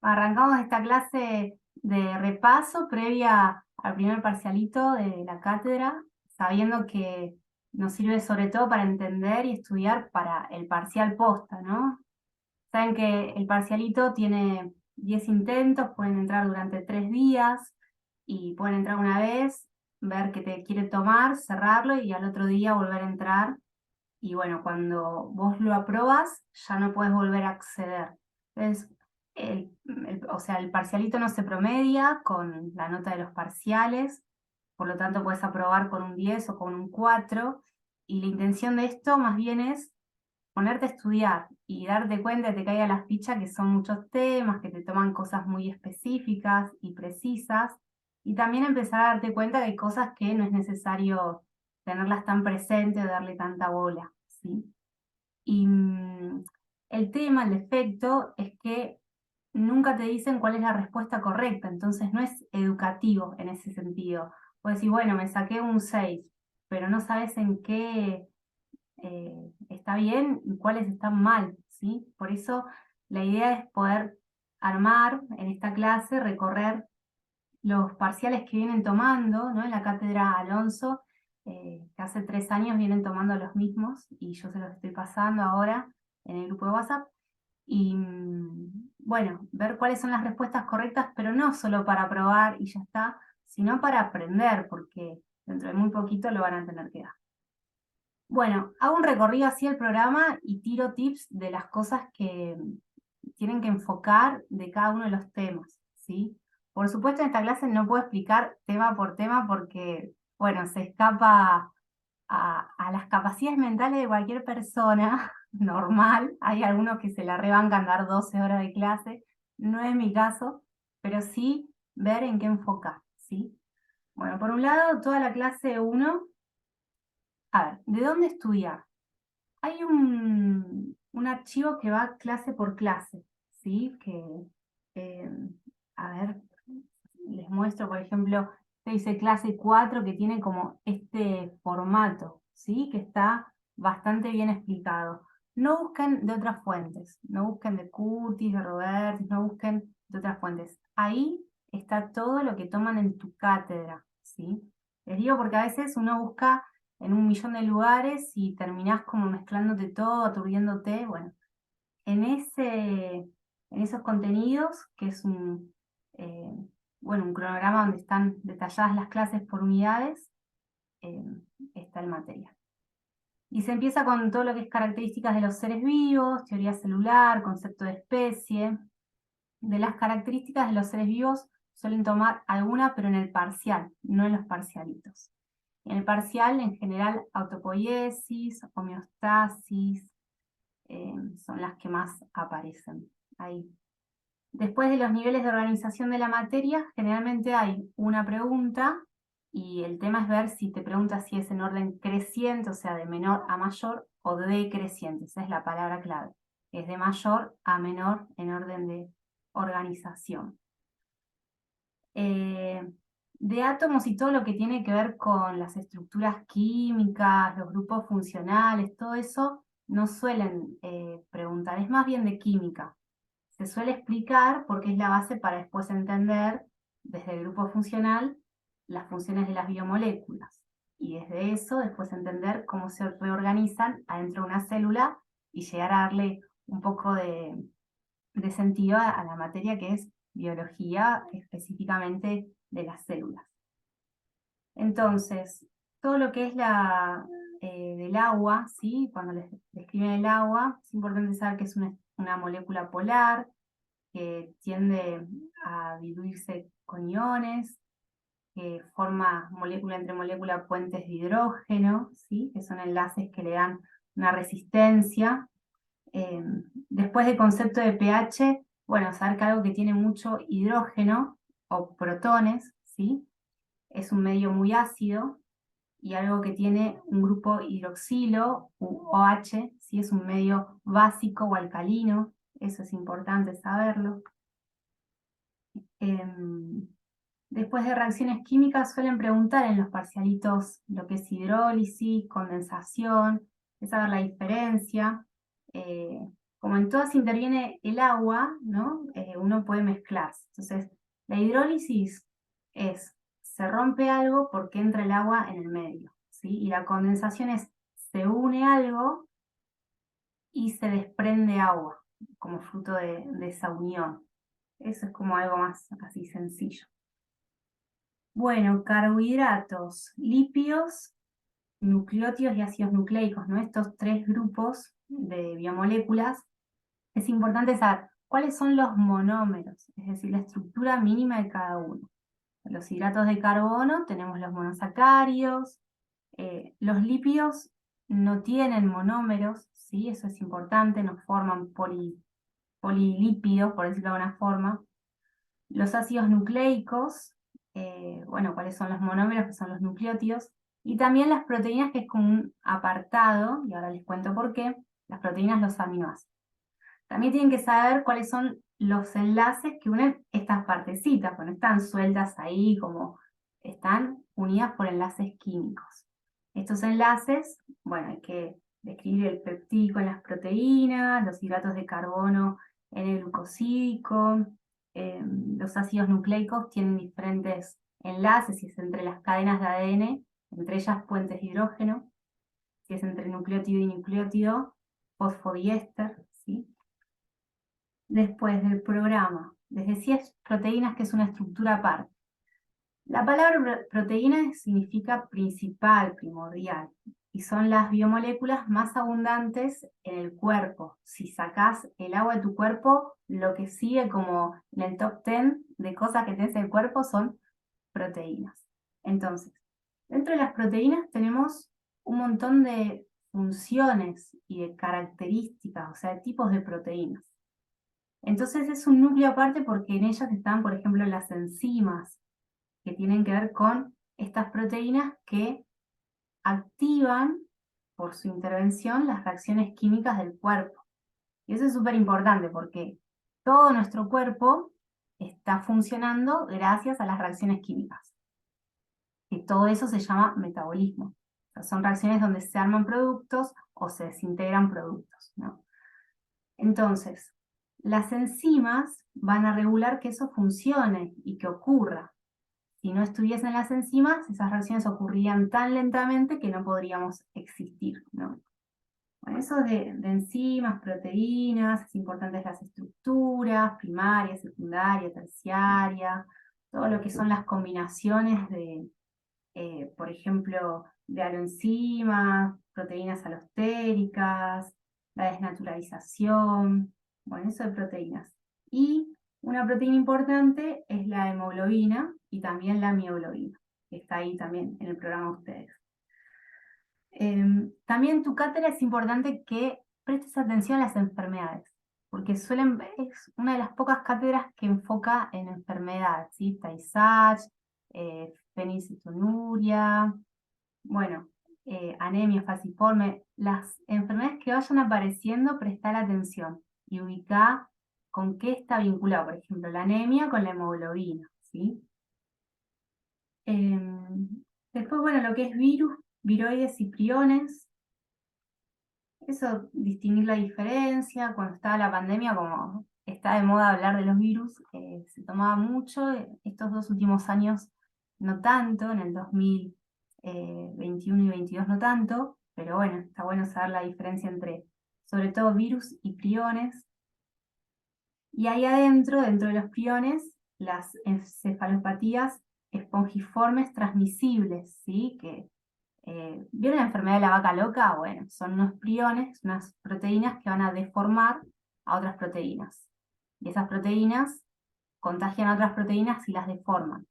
Arrancamos esta clase de repaso previa al primer parcialito de la cátedra, sabiendo que nos sirve sobre todo para entender y estudiar para el parcial posta, ¿no? Saben que el parcialito tiene 10 intentos, pueden entrar durante 3 días y pueden entrar una vez, ver qué te quiere tomar, cerrarlo y al otro día volver a entrar. Y bueno, cuando vos lo aprobas, ya no puedes volver a acceder. Entonces, o sea, el parcialito no se promedia con la nota de los parciales, por lo tanto puedes aprobar con un 10 o con un 4, y la intención de esto más bien es ponerte a estudiar y darte cuenta, te caiga las fichas que son muchos temas, que te toman cosas muy específicas y precisas, y también empezar a darte cuenta que hay cosas que no es necesario tenerlas tan presentes o darle tanta bola, ¿sí? Y el tema, el defecto, es que nunca te dicen cuál es la respuesta correcta, entonces no es educativo en ese sentido. Puedes decir, bueno, me saqué un 6, pero no sabes en qué está bien y cuáles están mal, ¿sí? Por eso la idea es poder armar en esta clase, recorrer los parciales que vienen tomando, ¿no? En la cátedra Alonso, que hace 3 años vienen tomando los mismos y yo se los estoy pasando ahora en el grupo de WhatsApp. Y bueno, ver cuáles son las respuestas correctas, pero no solo para probar y ya está, sino para aprender, porque dentro de muy poquito lo van a tener que dar. Bueno, hago un recorrido así el programa y tiro tips de las cosas que tienen que enfocar de cada uno de los temas, ¿sí? Por supuesto, en esta clase no puedo explicar tema por tema porque, bueno, se escapa a las capacidades mentales de cualquier persona normal. Hay algunos que se la rebancan dar 12 horas de clase, no es mi caso, pero sí ver en qué enfocar, ¿sí? Bueno, por un lado, toda la clase 1, a ver, ¿de dónde estudiar? Hay un archivo que va clase por clase, ¿sí? Eh, a ver, les muestro, por ejemplo, te dice clase 4 que tiene como este formato, ¿sí? Que está bastante bien explicado. No busquen de otras fuentes, no busquen de Curtis, de Roberts, no busquen de otras fuentes. Ahí está todo lo que toman en tu cátedra, ¿sí? Les digo porque a veces uno busca en un millón de lugares y terminás como mezclándote todo, aturdiéndote. Bueno, en esos contenidos, que es eh, bueno, un cronograma donde están detalladas las clases por unidades, eh, está el material. Y se empieza con todo lo que es características de los seres vivos, teoría celular, concepto de especie. De las características de los seres vivos suelen tomar alguna, pero en el parcial, no en los parcialitos. En el parcial, en general, autopoiesis, homeostasis, son las que más aparecen ahí. Después de los niveles de organización de la materia, generalmente hay una pregunta y el tema es ver si te pregunta si es en orden creciente, o sea, de menor a mayor, o decreciente. Esa es la palabra clave. Es de mayor a menor en orden de organización. De átomos y todo lo que tiene que ver con las estructuras químicas, los grupos funcionales, todo eso no suelen preguntar, es más bien de química. Se suele explicar porque es la base para después entender desde el grupo funcional las funciones de las biomoléculas. Y desde eso después entender cómo se reorganizan adentro de una célula y llegar a darle un poco de sentido a la materia que es biología específicamente de las células. Entonces, todo lo que es del agua, ¿sí? Cuando les describen el agua, es importante saber que es una molécula polar, que tiende a diluirse con iones, que forma molécula entre molécula puentes de hidrógeno, ¿sí? Que son enlaces que le dan una resistencia. Eh, Después del concepto de pH, bueno, saber que algo que tiene mucho hidrógeno o protones, ¿sí? Es un medio muy ácido, y algo que tiene un grupo hidroxilo u OH, ¿sí? Es un medio básico o alcalino, eso es importante saberlo. Después de reacciones químicas suelen preguntar en los parcialitos lo que es hidrólisis, condensación, es saber la diferencia. como en todas interviene el agua, ¿no? Uno puede mezclarse. Entonces, la hidrólisis es, se rompe algo porque entra el agua en el medio, ¿sí? Y la condensación es, se une algo y se desprende agua, como fruto de esa unión. Eso es como algo más así sencillo. Bueno, carbohidratos, lípidos, nucleótidos y ácidos nucleicos, ¿no? Estos tres grupos de biomoléculas, es importante saber cuáles son los monómeros, es decir, la estructura mínima de cada uno. En los hidratos de carbono tenemos los monosacáridos, los lípidos no tienen monómeros, ¿sí? Eso es importante, no forman polilípidos, por decirlo de alguna forma. Los ácidos nucleicos, bueno, ¿cuáles son los monómeros? Que son los nucleótidos. Y también las proteínas, que es como un apartado, y ahora les cuento por qué, las proteínas, los aminoácidos. También tienen que saber cuáles son los enlaces que unen estas partecitas, porque no están sueltas ahí, como están unidas por enlaces químicos. Estos enlaces, bueno, hay que describir el peptídico en las proteínas, los hidratos de carbono en el glucosídico, los ácidos nucleicos tienen diferentes enlaces, si es entre las cadenas de ADN, entre ellas puentes de hidrógeno, si es entre nucleótido y nucleótido, fosfodiéster, ¿sí? Después del programa, les decía proteínas, que es una estructura aparte. La palabra proteína significa principal, primordial, y son las biomoléculas más abundantes en el cuerpo. Si sacás el agua de tu cuerpo, lo que sigue como en el top 10 de cosas que tenés en el cuerpo son proteínas. Entonces, dentro de las proteínas tenemos un montón de funciones y de características, o sea, de tipos de proteínas. Entonces es un núcleo aparte porque en ellas están, por ejemplo, las enzimas, que tienen que ver con estas proteínas que activan por su intervención las reacciones químicas del cuerpo. Y eso es súper importante porque todo nuestro cuerpo está funcionando gracias a las reacciones químicas. Y todo eso se llama metabolismo. O sea, son reacciones donde se arman productos o se desintegran productos, ¿no? Entonces, las enzimas van a regular que eso funcione y que ocurra. Si no estuviesen las enzimas, esas reacciones ocurrirían tan lentamente que no podríamos existir, ¿no? Bueno, eso de enzimas, proteínas, es importante las estructuras, primaria, secundaria, terciaria, todo lo que son las combinaciones de, por ejemplo, de aloenzimas, proteínas alostéricas, la desnaturalización, bueno, eso de proteínas. Y una proteína importante es la hemoglobina y también la mioglobina, que está ahí también en el programa de ustedes. También en tu cátedra es importante que prestes atención a las enfermedades, porque es una de las pocas cátedras que enfoca en enfermedades, ¿sí? Tay-Sachs, fenilcetonuria, bueno, anemia falciforme, las enfermedades que vayan apareciendo, prestar atención y ubicar con qué está vinculado, por ejemplo, la anemia con la hemoglobina, ¿sí? Después, bueno, lo que es virus, viroides y priones, eso, distinguir la diferencia. Cuando estaba la pandemia, como está de moda hablar de los virus, se tomaba mucho, estos 2 últimos años no tanto, en el 2021 y 2022 no tanto, pero bueno, está bueno saber la diferencia entre, sobre todo, virus y priones. Y ahí adentro, dentro de los priones, las encefalopatías espongiformes transmisibles, ¿sí? ¿Vieron la enfermedad de la vaca loca? Bueno, son unos priones, unas proteínas que van a deformar a otras proteínas. Y esas proteínas contagian a otras proteínas y las deforman.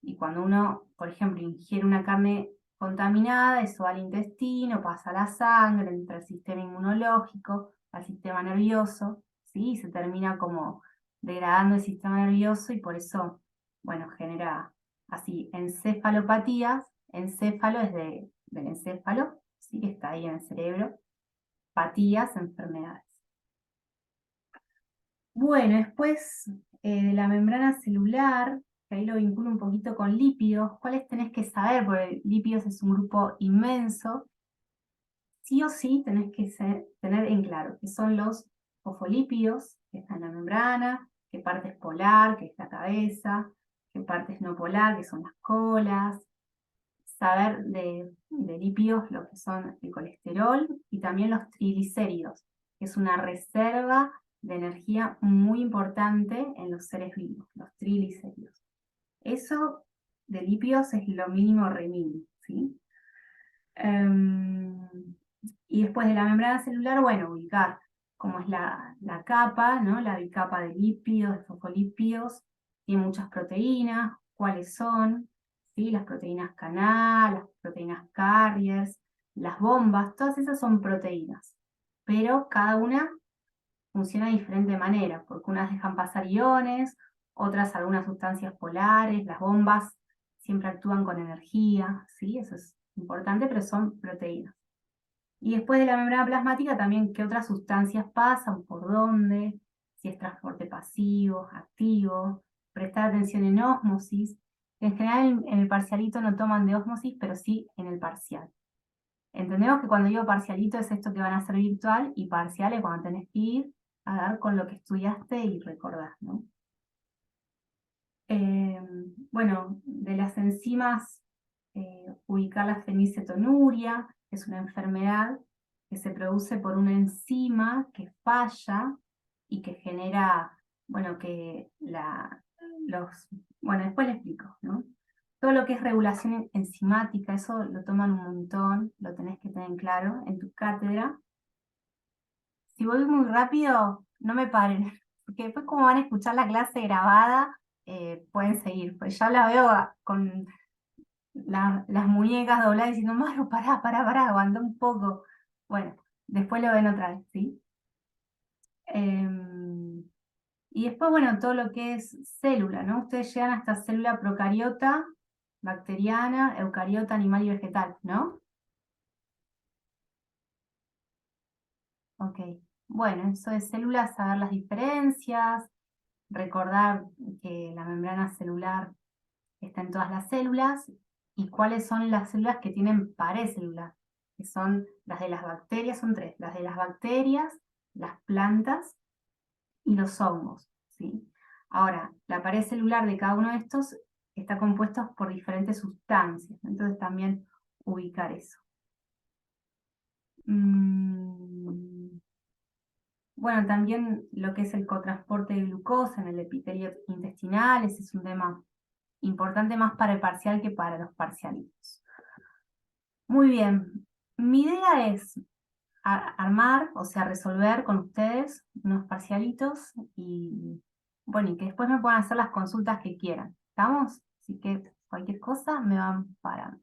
Y cuando uno, por ejemplo, ingiere una carne contaminada, eso va al intestino, pasa a la sangre, entra al sistema inmunológico, al sistema nervioso, ¿sí? Y se termina como degradando el sistema nervioso y por eso, bueno, genera así encefalopatías. Encéfalo es del encéfalo, ¿sí? Que está ahí en el cerebro. Patías, enfermedades. Bueno, después de la membrana celular, que ahí lo vinculo un poquito con lípidos, ¿cuáles tenés que saber? Porque lípidos es un grupo inmenso. Sí o sí tenés que tener en claro que son los fosfolípidos, que están en la membrana, qué parte es polar, que es la cabeza, qué parte es no polar, que son las colas, saber de lípidos lo que son el colesterol y también los triglicéridos, que es una reserva de energía muy importante en los seres vivos, los triglicéridos. Eso de lípidos es lo mínimo re mínimo, ¿sí? Y después de la membrana celular, bueno, ubicar cómo es la capa, ¿no? La bicapa de lípidos, de fosfolípidos, tiene muchas proteínas, cuáles son, ¿sí? Las proteínas canal, las proteínas carriers, las bombas, todas esas son proteínas, pero cada una funciona de diferente manera, porque unas dejan pasar iones, otras algunas sustancias polares, las bombas siempre actúan con energía, ¿sí? Eso es importante, pero son proteínas. Y después de la membrana plasmática también qué otras sustancias pasan, por dónde, si es transporte pasivo, activo, prestar atención en ósmosis. En general en el parcialito no toman de ósmosis, pero sí en el parcial. Entendemos que cuando digo parcialito es esto que van a hacer virtual y parcial es cuando tenés que ir a dar con lo que estudiaste y recordás, ¿no? Bueno, de las enzimas, ubicar la fenicetonuria, que es una enfermedad que se produce por una enzima que falla y que genera, bueno, bueno, después le explico, ¿no? Todo lo que es regulación enzimática, eso lo toman un montón, lo tenés que tener claro en tu cátedra. Si voy muy rápido, no me paren, porque después como van a escuchar la clase grabada, pueden seguir, pues ya la veo con las muñecas dobladas diciendo, Maru, pará, aguanta un poco. Bueno, después lo ven otra vez, ¿sí? Y después, bueno, todo lo que es célula, ¿no? Ustedes llegan hasta célula procariota, bacteriana, eucariota, animal y vegetal, ¿no? Ok. Bueno, eso de células, saber las diferencias, recordar que la membrana celular está en todas las células y cuáles son las células que tienen pared celular, que son las de las bacterias, son tres, las de las bacterias, las plantas y los hongos, ¿sí? Ahora, la pared celular de cada uno de estos está compuesta por diferentes sustancias, entonces también ubicar eso. Bueno, también lo que es el cotransporte de glucosa en el epitelio intestinal, ese es un tema importante más para el parcial que para los parcialitos. Muy bien, mi idea es armar, o sea, resolver con ustedes unos parcialitos y, bueno, y que después me puedan hacer las consultas que quieran, ¿estamos? Así que cualquier cosa me van parando.